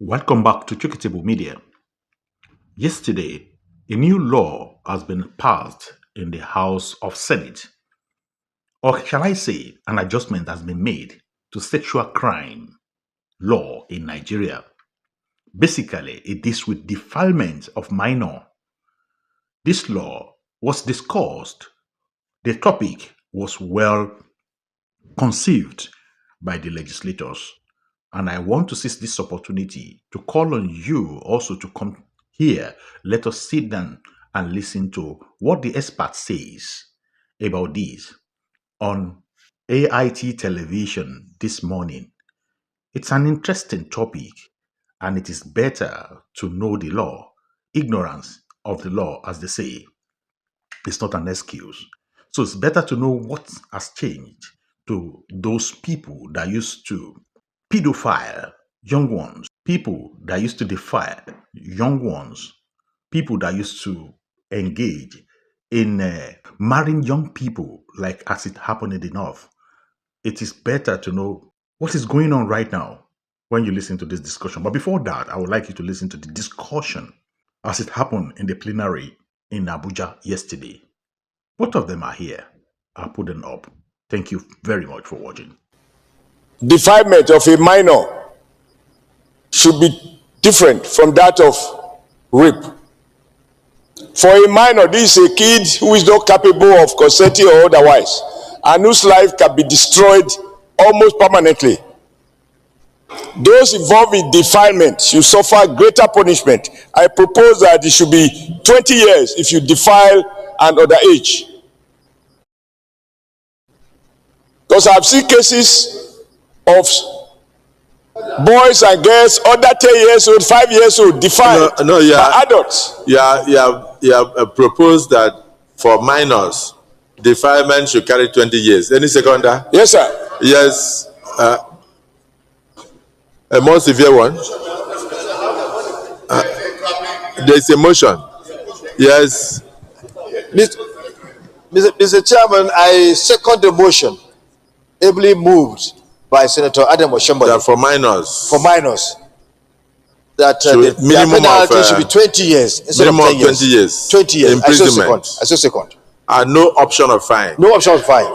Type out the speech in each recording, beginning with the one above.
Welcome back to Chukitable Media. Yesterday, a new law has been passed in the House of Senate, or shall I say, an adjustment has been made to sexual crime law in Nigeria. Basically, it deals with defilement of minor. This law was discussed. The topic was well conceived by the legislators. And I want to seize this opportunity to call on you also to come here. Let us sit down and listen to what the expert says about this on AIT television this morning. It's an interesting topic, and it is better to know the law. Ignorance of the law, as they say, is not an excuse. So it's better to know what has changed to those people that used to pedophile young ones, people that used to defile young ones, people that used to engage in marrying young people, like as it happened enough. It is better to know what is going on right now when you listen to this discussion. But before that, I would like you to listen to the discussion as it happened in the plenary in Abuja yesterday. Both of them are here. I'll put them up. Thank you very much for watching. Defilement of a minor should be different from that of rape. For a minor, this is a kid who is not capable of consenting or otherwise, and whose life can be destroyed almost permanently. Those involved in defilement should suffer greater punishment. I propose that it should be 20 years if you defile an underage. Because I've seen cases of boys and girls under 10 years old, 5 years old, defiled by adults. You have proposed that for minors, defilement should carry 20 years. Any seconder? Yes, sir. Yes. A more severe one? There's a motion. Yes. Mr. Chairman, I second the motion, ably moved by Senator Adam Oshomole. That for minors. For minors. That the penalty should be 20 years instead of 10 years. 20 years. 20 years. Imprisonment. I say second. And no option of fine. No option of fine.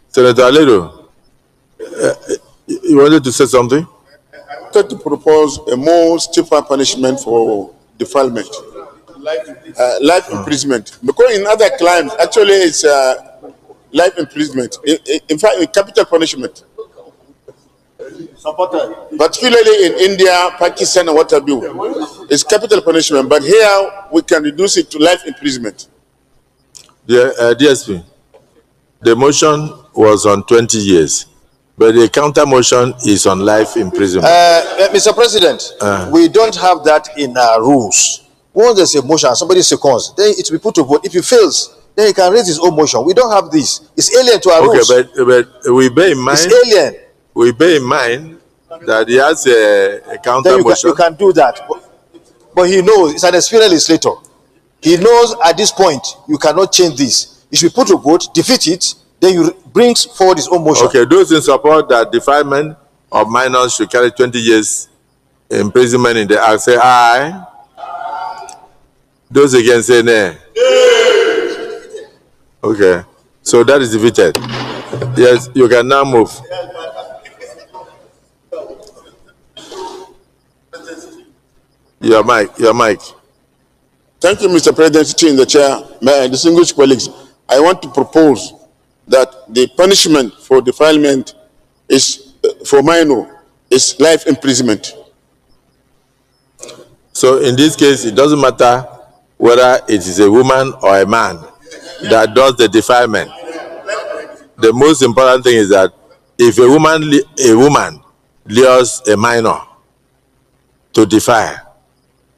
Senator Aledo, you wanted to say something? I wanted to propose a more stiffer punishment for defilement, life imprisonment. Because in other crimes, actually, it's life imprisonment. In fact, capital punishment. Particularly in India, Pakistan, and what have you, it's capital punishment. But here, we can reduce it to life imprisonment. DSP, the motion was on 20 years, but the counter motion is on life imprisonment. Mr. President, we don't have that in our rules. Once there's a motion, somebody seconds, then it will be put to vote. If he fails, then he can raise his own motion. We don't have this. It's alien to our rules. Okay, but we bear in mind. It's alien. We bear in mind that he has a counter motion. You can do that, but he knows it's an experienced legislator. He knows at this point you cannot change this. You should put to vote, defeat it, then you bring forward his own motion. Okay, those in support that defilement of minors should carry 20 years imprisonment in the act say aye. Those against say nay. Okay, so that is defeated. Yes, you can now move. Your mic. Thank you, Mr. President, sitting in the chair. My distinguished colleagues, I want to propose that the punishment for defilement is for minor is life imprisonment. So in this case, it doesn't matter whether it is a woman or a man that does the defilement. The most important thing is that if a woman lures a minor to defile,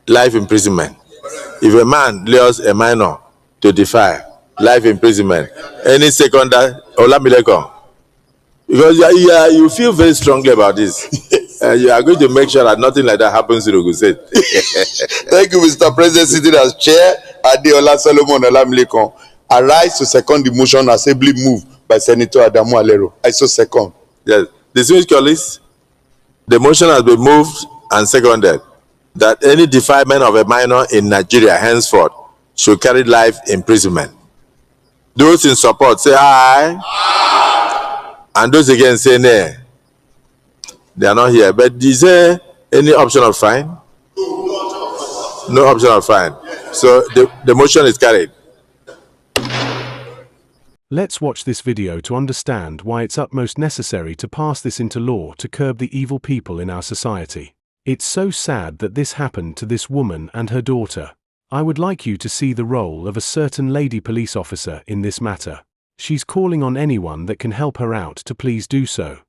life imprisonment. If a man lures a minor to defile, life imprisonment. Any seconder, Olamileko, because you feel very strongly about this. You are going to make sure that nothing like that happens in Ogun State. Thank you, Mr. President, sitting as chair. Adeola Solomon Olamilekon. I rise to second the motion assembly moved by Senator Adamu Alero. I so second. Yes. Distinguished colleagues, the motion has been moved and seconded that any defilement of a minor in Nigeria henceforth should carry life imprisonment. Those in support say aye. And those against say nay. They are not here. But is there any option of fine? No option of fine. So the motion is carried. Let's watch this video to understand why it's utmost necessary to pass this into law to curb the evil people in our society. It's so sad that this happened to this woman and her daughter. I would like you to see the role of a certain lady police officer in this matter. She's calling on anyone that can help her out to please do so.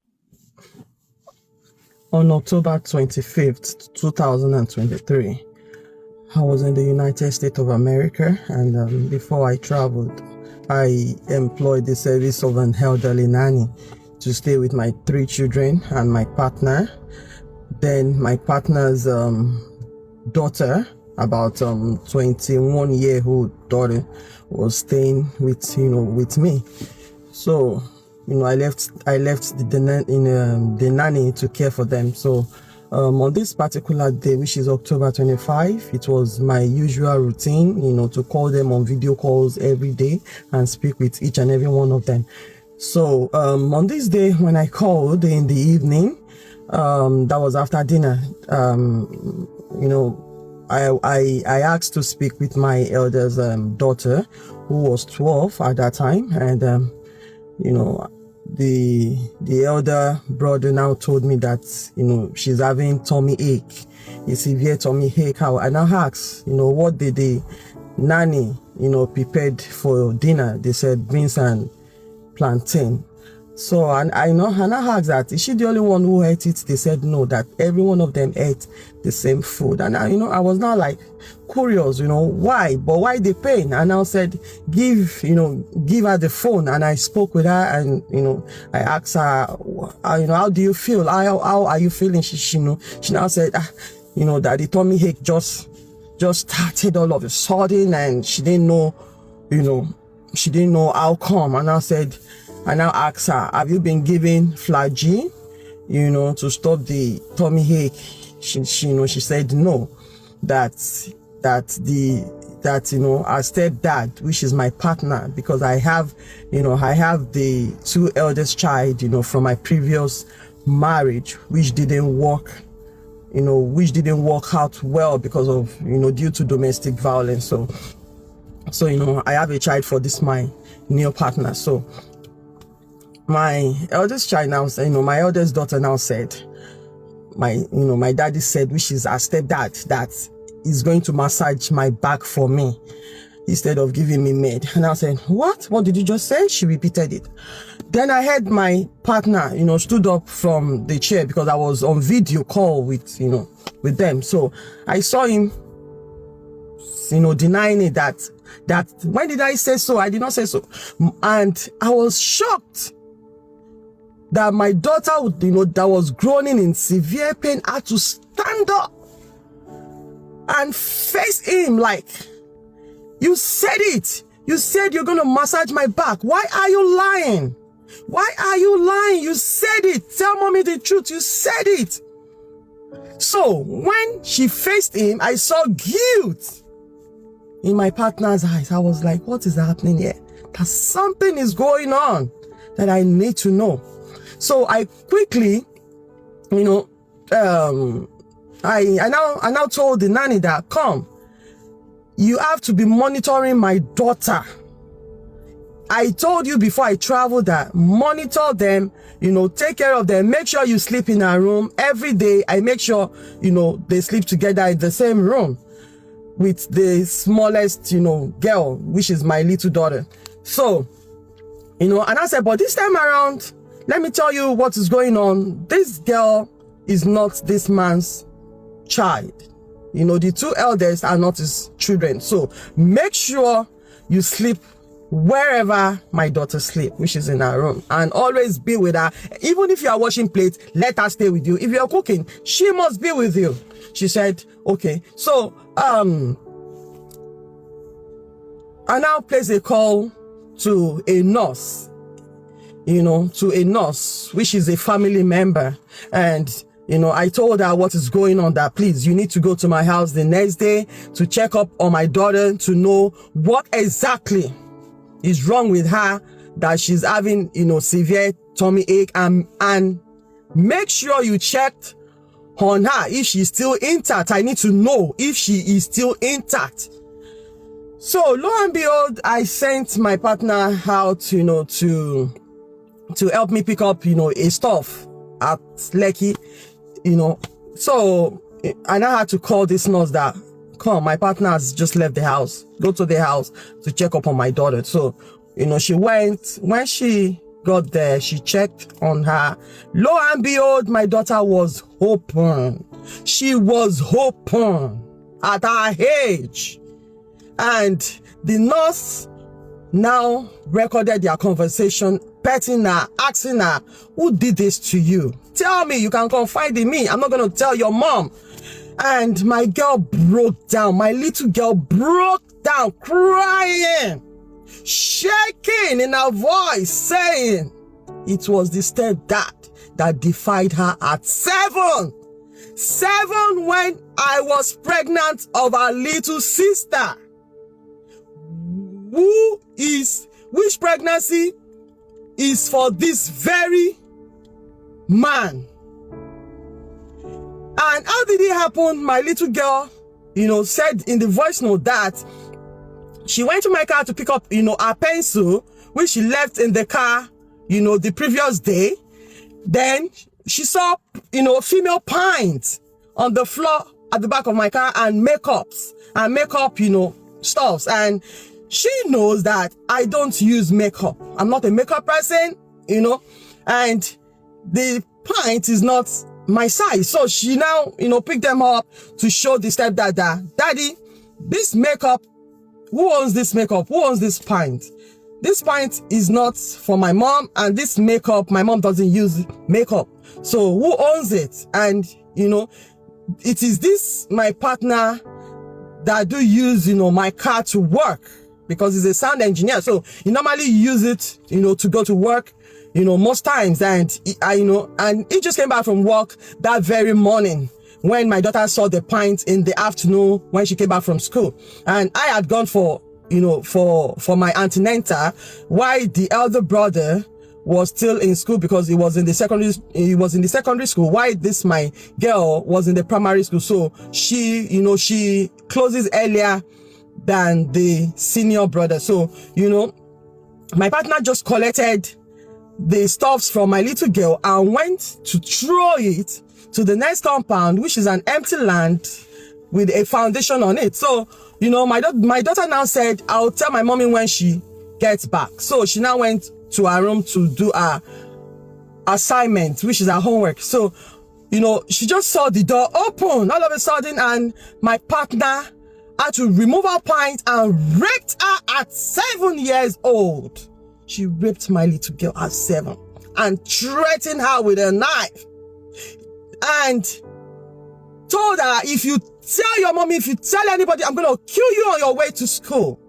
On October 25th, 2023, I was in the United States of America, and before I traveled, I employed the service of an elderly nanny to stay with my 3 children and my partner. Then my partner's daughter, about 21-year-old daughter, was staying with me. So I left the nanny to care for them. So on this particular day, which is October 25, it was my usual routine, to call them on video calls every day and speak with each and every one of them. So on this day, when I called in the evening, that was after dinner, I asked to speak with my eldest daughter, who was 12 at that time, and the elder brother now told me that she's having tummy ache, a severe tummy ache. I now asked, what did the nanny prepared for dinner? They said beans and plantain. So I asked that, is she the only one who ate it? They said no, that every one of them ate the same food. And I was now like curious, why? But why the pain? And I said, give her the phone. And I spoke with her, and I asked her, how do you feel? How are you feeling? She now said, that the tummy ache just started all of a sudden, and she didn't know how come. And I now asked her, have you been given Flagyl, to stop the tummy ache? She said no, that her stepdad, which is my partner, because I have the 2 eldest child, from my previous marriage, which didn't work out well because of, due to domestic violence. So I have a child for this, my new partner. So my eldest child now said, my eldest daughter now said, my daddy said, which is our stepdad, that he's going to massage my back for me instead of giving me med. And I said, what did you just say? She repeated it. Then I heard my partner, stood up from the chair, because I was on video call with them. So I saw him, denying it, that when did I say so? I did not say so. And I was shocked that my daughter, that was groaning in severe pain, had to stand up and face him like, you said it. You said you're going to massage my back. Why are you lying? Why are you lying? You said it. Tell mommy the truth. You said it. So when she faced him, I saw guilt in my partner's eyes. I was like, what is happening here? That something is going on that I need to know. So I quickly, I now told the nanny that, come, you have to be monitoring my daughter. I told you before I traveled that monitor them, take care of them, make sure you sleep in a room every day. I make sure, they sleep together in the same room with the smallest, girl, which is my little daughter. So, and I said, but this time around, let me tell you what is going on. This girl is not this man's child. The 2 eldest are not his children. So make sure you sleep wherever my daughter sleep, which is in her room, and always be with her. Even if you are washing plates, let her stay with you. If you're cooking, she must be with you. She said, okay. So I now place a call to a nurse, to a nurse, which is a family member. And, I told her what is going on, that please, you need to go to my house the next day to check up on my daughter to know what exactly is wrong with her, that she's having, severe tummy ache, and make sure you checked on her if she's still intact. I need to know if she is still intact. So lo and behold, I sent my partner out, to help me pick up, a stuff at Lekki, So I now had to call this nurse that, come, my partner has just left the house. Go to the house to check up on my daughter. So, she went. When she got there, she checked on her. Lo and behold, my daughter was open. She was open at her age. And the nurse now recorded their conversation, petting her, asking her, who did this to you? Tell me, you can confide in me. I'm not going to tell your mom. And my girl broke down. My little girl broke down, crying, shaking in her voice, saying it was the stepdad that defied her at 7. 7 when I was pregnant of her little sister. Which pregnancy is for this very man. And how did it happen? My little girl, said in the voice note that she went to my car to pick up, her pencil, which she left in the car, the previous day. Then she saw, female pints on the floor at the back of my car, and makeup, stuffs. And she knows that I don't use makeup. I'm not a makeup person, and the pint is not my size. So she now, picked them up to show the stepdad that, Daddy, this makeup, who owns this makeup? Who owns this pint? This pint is not for my mom, and this makeup, my mom doesn't use makeup. So who owns it? And, it is this, my partner, that do use, my car to work, because he's a sound engineer. So he normally use it, to go to work, most times. And and he just came back from work that very morning when my daughter saw the pint in the afternoon when she came back from school. And I had gone for my antenatal, while the elder brother was still in school because he was in the secondary school, while this my girl was in the primary school. So she, she closes earlier than the senior brother. So, my partner just collected the stuffs from my little girl and went to throw it to the next compound, which is an empty land with a foundation on it. So, my daughter now said, I'll tell my mommy when she gets back. So she now went to her room to do her assignment, which is her homework. So, she just saw the door open all of a sudden, and my partner had to remove her pint and raped her at 7 years old. She raped my little girl at 7 and threatened her with a knife and told her, if you tell your mommy, if you tell anybody, I'm going to kill you on your way to school.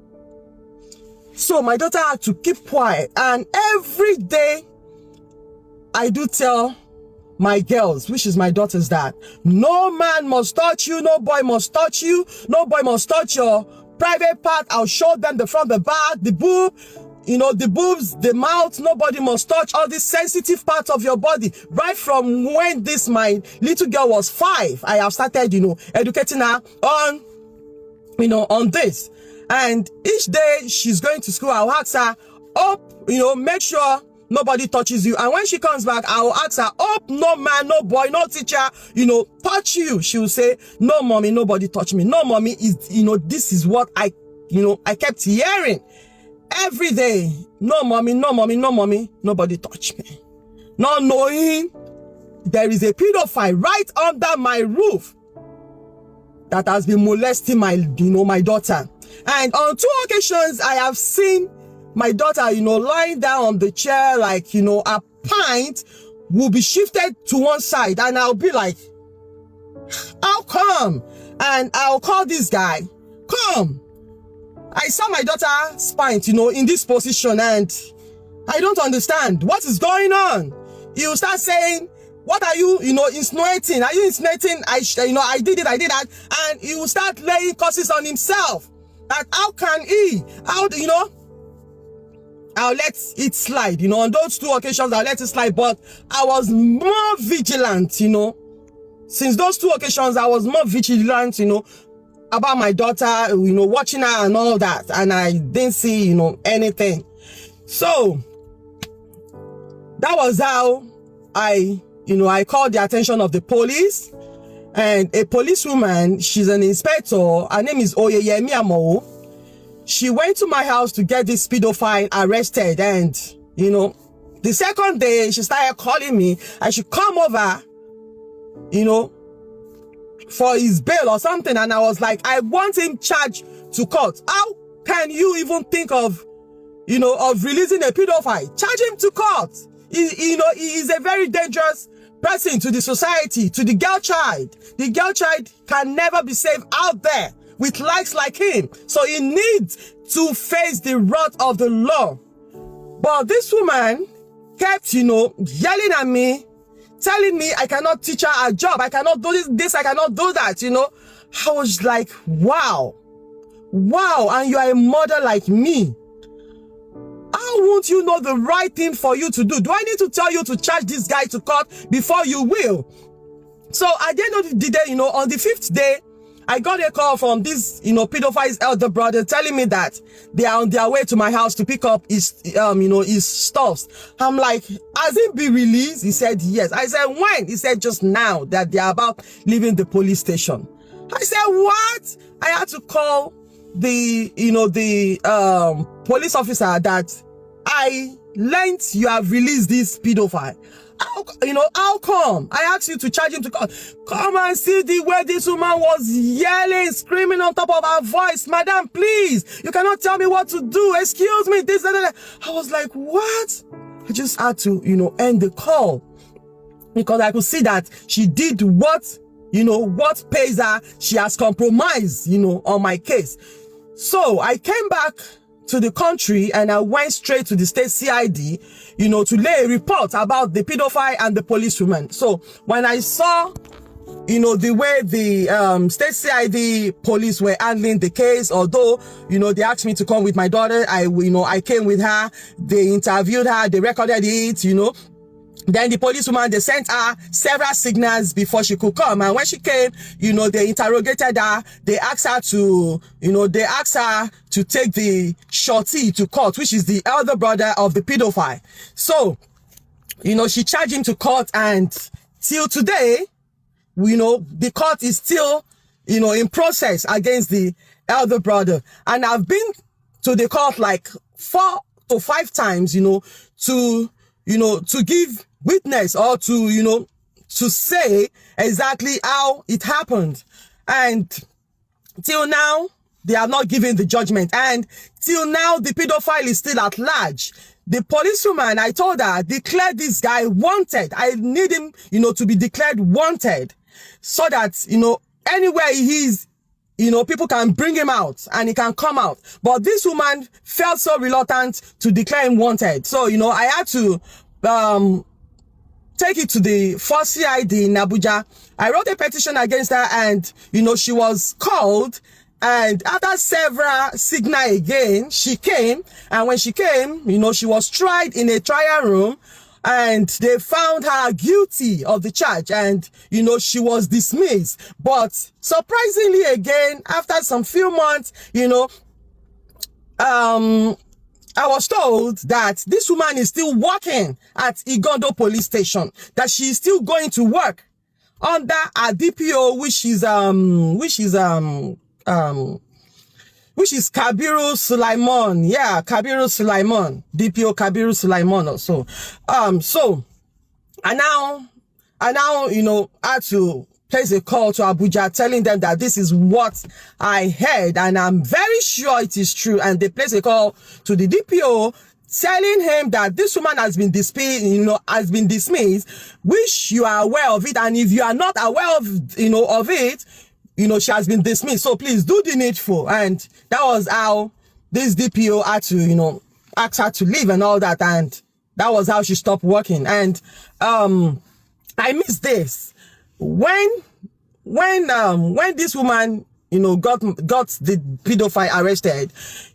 So my daughter had to keep quiet. And every day I do tell my girls, which is my daughters, that no man must touch you, no boy must touch you, no boy must touch your private part. I'll show them the front, the back, the boob, the boobs, the mouth. Nobody must touch all these sensitive parts of your body. Right from when my little girl was 5, I have started, educating her on, on this. And each day she's going to school, I'll ask her, make sure nobody touches you. And when she comes back, I'll ask her, no man, no boy, no teacher, touch you. She will say, no, mommy, nobody touch me. No, mommy, this is what I kept hearing every day. No, mommy, no, mommy, no, mommy, nobody touch me. Not knowing there is a pedophile right under my roof that has been molesting my daughter. And on 2 occasions, I have seen my daughter, you know, lying down on the chair, like, you know, a pint will be shifted to one side, and I'll be like, how come? And I'll call this guy, come. I saw my daughter's pint, you know, in this position, and I don't understand what is going on. He will start saying, what are you, you know, insinuating? Are you insinuating? I did it, I did that. And he will start laying curses on himself. That how can he? How do you know? I'll let it slide, you know, on those 2 occasions, I'll let it slide, but I was more vigilant, you know. Since those 2 occasions, I was more vigilant, you know, about my daughter, you know, watching her and all that, and I didn't see, you know, anything. So, that was how I called the attention of the police, and a policewoman, she's an inspector, her name is Oyeyemi Amo. She went to my house to get this pedophile arrested, and, you know, the second day, she started calling me, I should come over, you know, for his bail or something, and I was like, I want him charged to court. How can you even think of, you know, of releasing a pedophile? Charge him to court. You know, he is a very dangerous person to the society, to the girl child. The girl child can never be safe out there with likes like him. So he needs to face the wrath of the law. But this woman kept, you know, yelling at me, telling me I cannot teach her a job. I cannot do this, I cannot do that, you know. I was like, wow. Wow, and you are a mother like me. How won't you know the right thing for you to do? Do I need to tell you to charge this guy to court before you will? So at the end of the day, you know, on the 5th day, I got a call from this, you know, pedophile's elder brother telling me that they are on their way to my house to pick up his, you know, his stuffs. I'm like, has it been released? He said, yes. I said, when? He said, just now, that they are about leaving the police station. I said, what? I had to call the, you know, the police officer that I learned you have released this pedophile. How, you know, how come? I asked you to charge him to come and see the way this woman was yelling, screaming on top of her voice. Madam, please, you cannot tell me what to do. Excuse me, this and that. I was like, what? I just had to, you know, end the call because I could see that she did what, you know, what pays her. She has compromised, you know, on my case. So I came back to the country and I went straight to the state CID, you know, to lay a report about the pedophile and the policewoman. So when I saw, you know, the way the state CID police were handling the case, although, you know, they asked me to come with my daughter, I came with her, they interviewed her, they recorded it, you know. Then the policewoman, they sent her several signals before she could come. And when she came, you know, they interrogated her. They asked her to, you know, take the shorty to court, which is the elder brother of the pedophile. So, you know, she charged him to court, and till today, you know, the court is still, you know, in process against the elder brother. And I've been to the court like 4 to 5 times, you know, to give witness or to, you know, to say exactly how it happened. And till now, they are not giving the judgment. And till now, the pedophile is still at large. The policewoman, I told her, declare this guy wanted. I need him, you know, to be declared wanted so that, you know, anywhere he is, you know, people can bring him out and he can come out. But this woman felt so reluctant to declare him wanted. So, you know, I had to take it to the first CID in Abuja. I wrote a petition against her, and, you know, she was called, and after several signals again, she came, and when she came, you know, she was tried in a trial room, and they found her guilty of the charge, and, you know, she was dismissed. But surprisingly again, after some few months, you know, I was told that this woman is still working at Igondo police station, that she is still going to work under a DPO, which is Kabiru Sulaiman. Yeah, Kabiru Sulaiman. DPO Kabiru Sulaiman also. I now, you know, had to placed a call to Abuja telling them that this is what I heard and I'm very sure it is true. And they placed a call to the DPO telling him that this woman has been dismissed, which you are aware of it. And if you are not aware of, of it, she has been dismissed. So please do the needful. And that was how this DPO had to, ask her to leave and all that. And that was how she stopped working. And, I miss this. When this woman, got the pedophile arrested,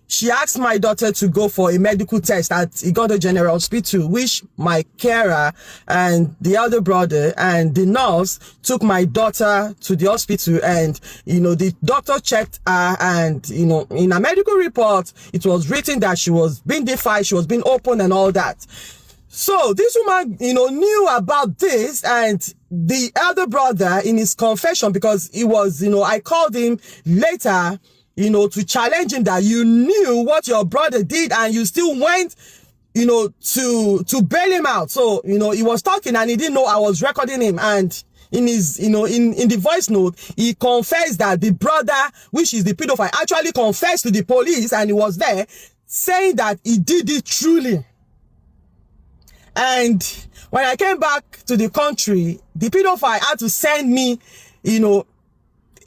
she asked my daughter to go for a medical test at Igodo General Hospital, which my carer and the other brother and the nurse took my daughter to the hospital. And, the doctor checked her and, in a medical report, it was written that she was being defied, she was being open and all that. So this woman, knew about this, and the elder brother in his confession, because he was, I called him later, to challenge him that you knew what your brother did and you still went, to bail him out. So, he was talking and he didn't know I was recording him. And in his, in the voice note, he confessed that the brother, which is the pedophile, actually confessed to the police, and he was there saying that he did it truly. And when I came back to the country, the pedophile had to send me,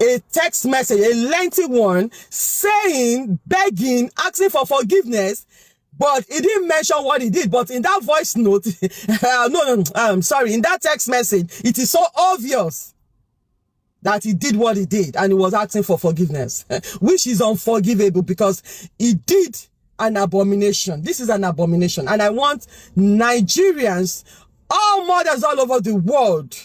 a text message, a lengthy one, saying, begging, asking for forgiveness, but he didn't mention what he did. But in that voice note, in that text message, it is so obvious that he did what he did, and he was asking for forgiveness, which is unforgivable because he did an abomination. This is an abomination. And I want Nigerians, all mothers all over the world,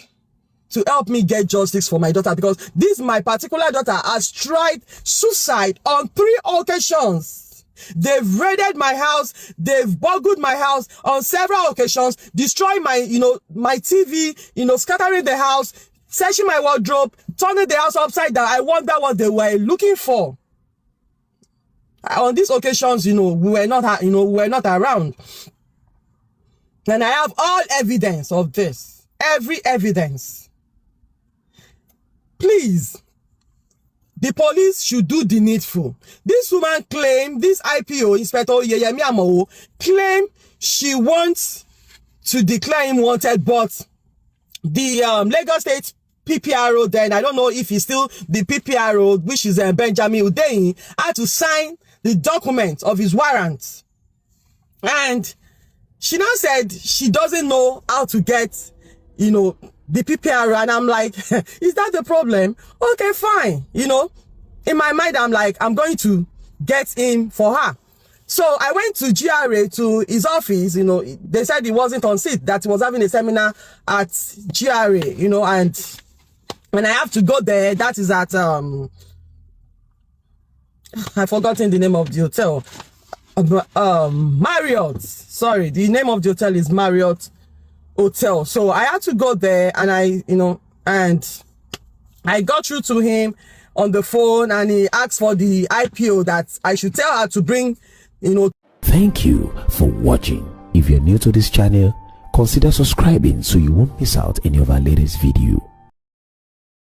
to help me get justice for my daughter, because this, my particular daughter, has tried suicide on 3 occasions. They've raided my house, they've burgled my house on several occasions, destroyed my, my TV, scattering the house, searching my wardrobe, turning the house upside down. I wonder what they were looking for. On these occasions, we were not around. And I have all evidence of this. Every evidence. Please, the police should do the needful. This woman claimed, this IPO, Inspector Yeyemi Amao, claimed she wants to declare him wanted, but the Lagos State PPRO then, I don't know if he's still the PPRO, which is Benjamin Udeyin, had to sign the document of his warrant. And she now said she doesn't know how to get, the PPR. And I'm like, is that the problem? Okay, fine. In my mind, I'm like, I'm going to get him for her. So I went to GRA, to his office. They said he wasn't on seat, that he was having a seminar at GRA, and when I have to go there, that is at, I've forgotten the name of the hotel. Marriott. Sorry, the name of the hotel is Marriott Hotel. So I had to go there, and and I got through to him on the phone, and he asked for the IPO that I should tell her to bring, Thank you for watching. If you're new to this channel, consider subscribing so you won't miss out any of our latest video.